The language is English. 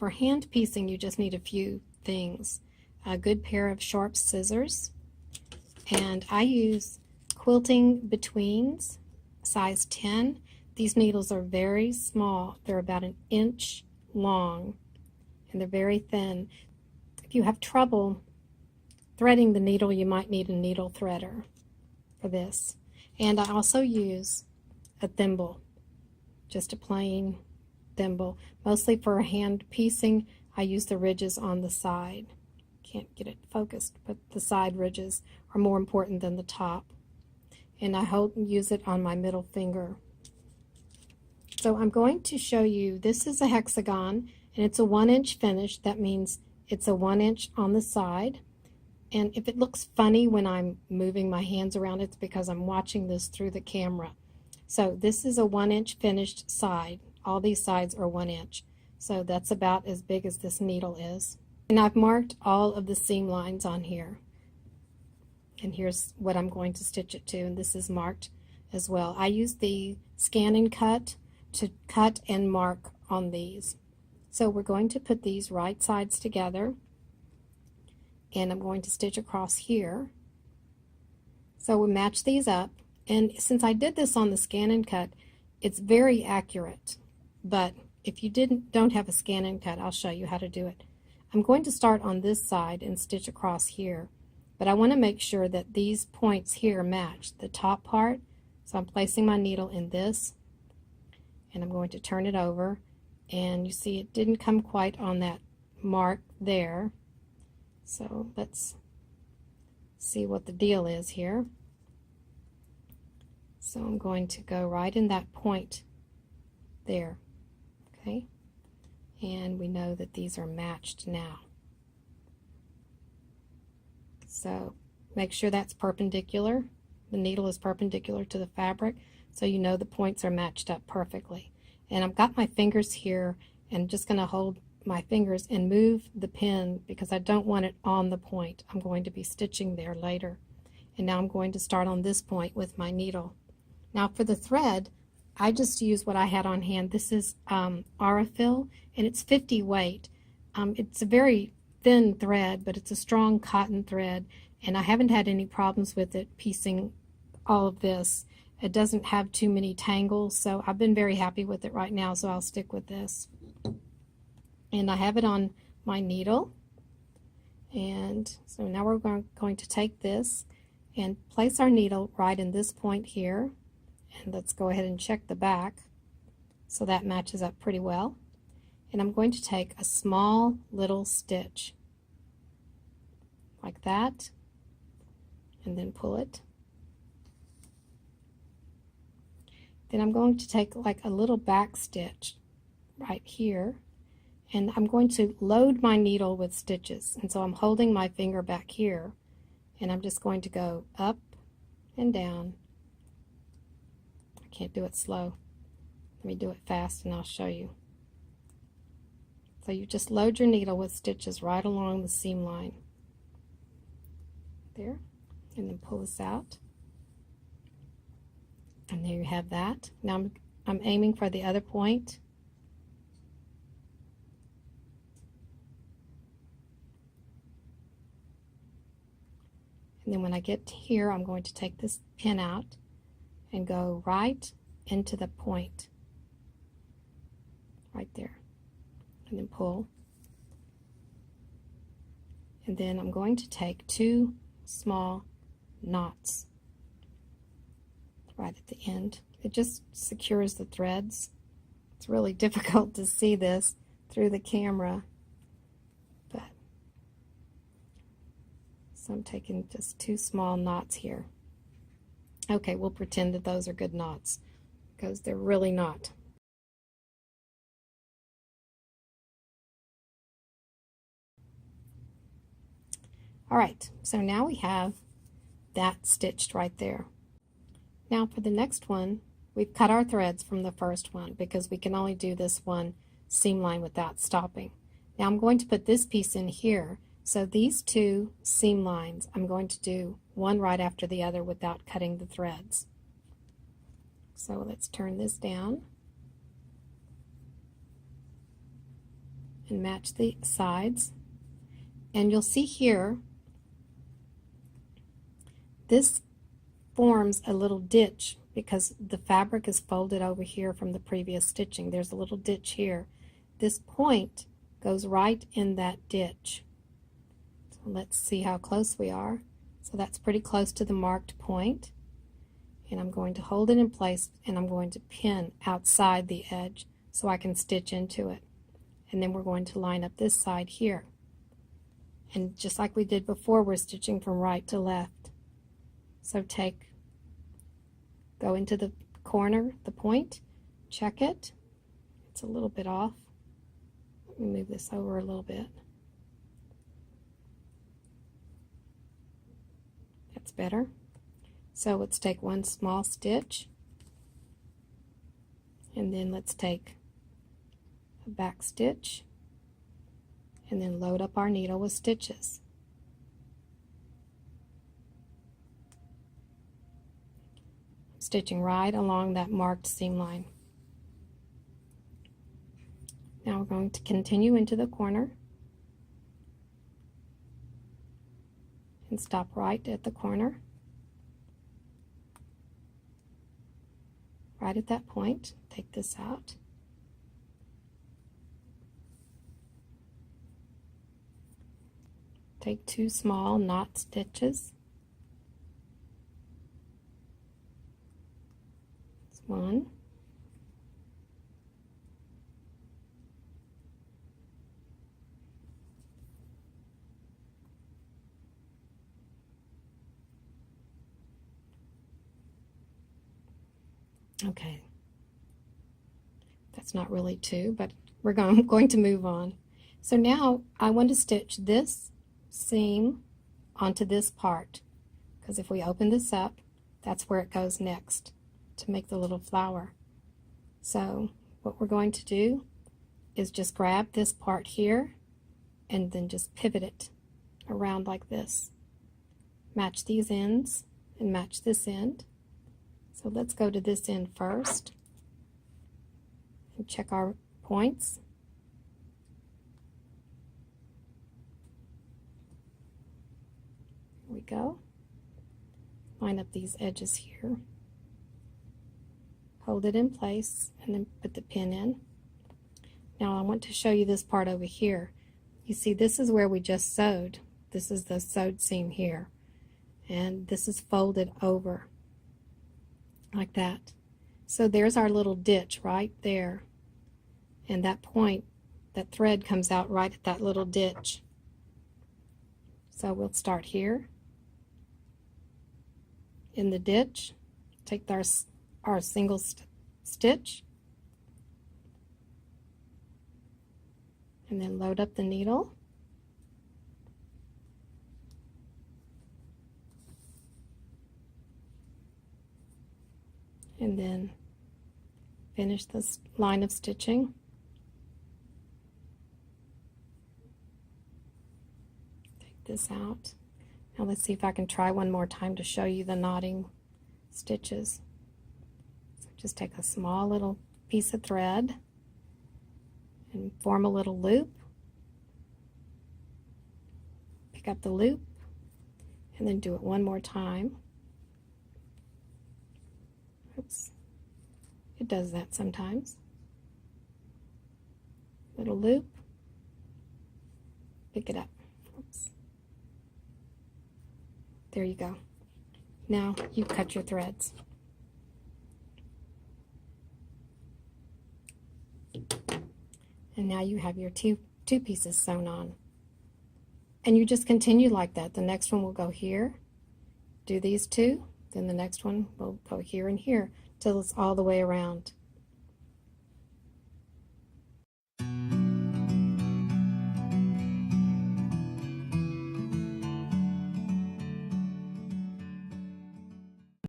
for hand piecing, you just need a few things. A good pair of sharp scissors, and I use quilting betweens, size 10. These needles are very small. They're about an inch long, and they're very thin. If you have trouble threading the needle, you might need a needle threader for this. And I also use a thimble, just a plain thimble. Mostly for hand piecing, I use the ridges on the side. Can't get it focused, but the side ridges are more important than the top. And I use it on my middle finger. So I'm going to show you, this is a hexagon, and it's a 1-inch finish. That means it's a 1 inch on the side. And if it looks funny when I'm moving my hands around, it's because I'm watching this through the camera. So this is a 1-inch finished side. All these sides are 1 inch. So that's about as big as this needle is. And I've marked all of the seam lines on here. And here's what I'm going to stitch it to, and this is marked as well. I use the scan and cut to cut and mark on these. So we're going to put these right sides together, and I'm going to stitch across here. So we match these up, and since I did this on the scan and cut, it's very accurate. But if you don't have a scan and cut, I'll show you how to do it. I'm going to start on this side and stitch across here, but I want to make sure that these points here match the top part. So I'm placing my needle in this, and I'm going to turn it over, and you see it didn't come quite on that mark there. So let's see what the deal is here. So I'm going to go right in that point there, okay? And we know that these are matched now. So make sure that's perpendicular. The needle is perpendicular to the fabric, so you know the points are matched up perfectly. And I've got my fingers here, and I'm just going to hold my fingers and move the pin because I don't want it on the point. I'm going to be stitching there later. And now I'm going to start on this point with my needle. Now for the thread, I just use what I had on hand. This is Aurifil, and it's 50 weight. It's a very thin thread, but it's a strong cotton thread, and I haven't had any problems with it piecing all of this. It doesn't have too many tangles, so I've been very happy with it right now, so I'll stick with this. And I have it on my needle, and so now we're going to take this and place our needle right in this point here, and let's go ahead and check the back. So that matches up pretty well. And I'm going to take a small little stitch like that, and then pull it. Then I'm going to take like a little back stitch right here, and I'm going to load my needle with stitches. And so I'm holding my finger back here, and I'm just going to go up and down. I can't do it slow. Let me do it fast and I'll show you. So you just load your needle with stitches right along the seam line. There. And then pull this out. And there you have that. Now I'm aiming for the other point. And then when I get to here, I'm going to take this pin out and go right into the point. Right there. And then pull. And then I'm going to take 2 small knots right at the end. It just secures the threads. It's really difficult to see this through the camera, but so I'm taking just 2 small knots here. Okay, we'll pretend that those are good knots because they're really not. All right, so now we have that stitched right there. Now for the next one, we've cut our threads from the first one because we can only do this one seam line without stopping. Now I'm going to put this piece in here. So these 2 seam lines, I'm going to do one right after the other without cutting the threads. So let's turn this down. and match the sides. And you'll see here, this forms a little ditch because the fabric is folded over here from the previous stitching. There's a little ditch here. This point goes right in that ditch. So let's see how close we are. So that's pretty close to the marked point. And I'm going to hold it in place and I'm going to pin outside the edge so I can stitch into it. And then we're going to line up this side here. And just like we did before, we're stitching from right to left. So go into the corner, the point, check it. It's a little bit off. Let me move this over a little bit. That's better. So let's take one small stitch, and then let's take a back stitch, and then load up our needle with stitches. Stitching right along that marked seam line. Now we're going to continue into the corner and stop right at the corner, right at that point. Take this out. Take two small knot stitches. That's one. Okay, that's not really two, but we're going to move on. So now I want to stitch this seam onto this part, because if we open this up, that's where it goes next to make the little flower. So what we're going to do is just grab this part here and then just pivot it around like this. Match these ends and match this end. So let's go to this end first and check our points. Here we go. Line up these edges here. Hold it in place and then put the pin in. Now I want to show you this part over here. You see, this is where we just sewed. This is the sewed seam here. And this is folded over like that. So there's our little ditch right there. And that point, that thread comes out right at that little ditch. So we'll start here in the ditch, take our single stitch, and then load up the needle. And then finish this line of stitching. Take this out. Now let's see if I can try one more time to show you the knotting stitches. So just take a small little piece of thread and form a little loop. Pick up the loop and then do it one more time. Oops, it does that sometimes. Little loop, pick it up. Oops. There you go. Now you cut your threads. And now you have your two pieces sewn on. And you just continue like that. The next one will go here, do these two, then the next one will go here and here till it's all the way around.